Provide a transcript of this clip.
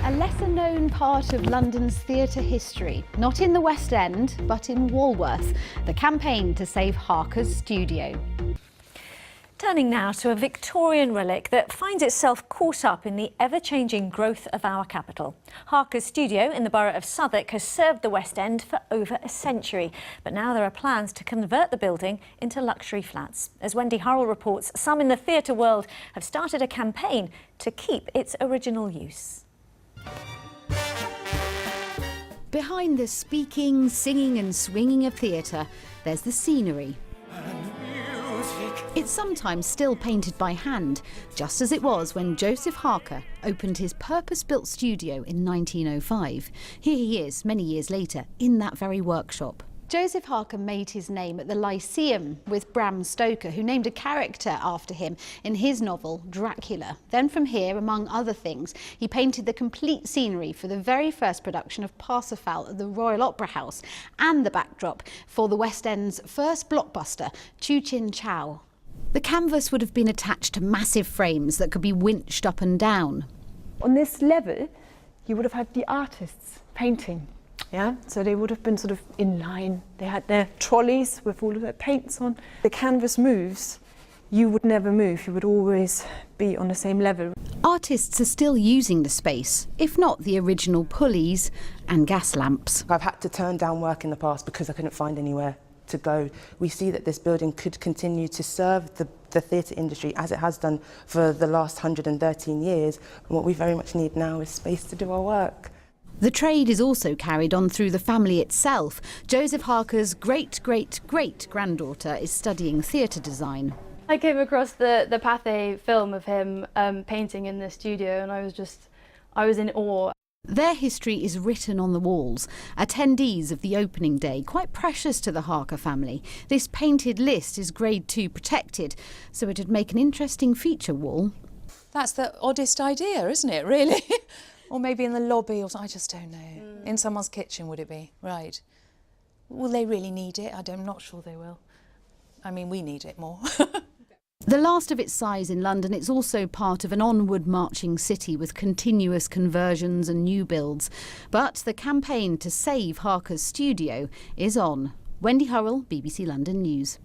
A lesser-known part of London's theatre history, not in the West End, but in Walworth, the campaign to save Harker's studio. Turning now to a Victorian relic that finds itself caught up in the ever-changing growth of our capital. Harker's studio in the borough of Southwark has served the West End for over a century, but now there are plans to convert the building into luxury flats. As Wendy Hurrell reports, some in the theatre world have started a campaign to keep its original use. Behind the speaking, singing and swinging of theatre, there's the scenery. It's sometimes still painted by hand, just as it was when Joseph Harker opened his purpose-built studio in 1905. Here he is, many years later, in that very workshop. Joseph Harker made his name at the Lyceum with Bram Stoker, who named a character after him in his novel Dracula. Then from here, among other things, he painted the complete scenery for the very first production of Parsifal at the Royal Opera House and the backdrop for the West End's first blockbuster, Chu Chin Chow. The canvas would have been attached to massive frames that could be winched up and down. On this level, you would have had the artists painting. Yeah, so they would have been sort of in line. They had their trolleys with all of their paints on. The canvas moves, you would never move. You would always be on the same level. Artists are still using the space, if not the original pulleys and gas lamps. I've had to turn down work in the past because I couldn't find anywhere to go. We see that this building could continue to serve the theatre industry as it has done for the last 113 years. And what we very much need now is space to do our work. The trade is also carried on through the family itself. Joseph Harker's great-great-great-granddaughter is studying theatre design. I came across the Pathé film of him painting in the studio, and I was in awe. Their history is written on the walls. Attendees of the opening day, quite precious to the Harker family. This painted list is Grade 2 protected, so it'd make an interesting feature wall. That's the oddest idea, isn't it, really? Or maybe in the lobby, or I just don't know. In someone's kitchen, would it be? Right. Will they really need it? I'm not sure they will. I mean, we need it more. The last of its size in London, it's also part of an onward marching city with continuous conversions and new builds. But the campaign to save Harker's studio is on. Wendy Hurrell, BBC London News.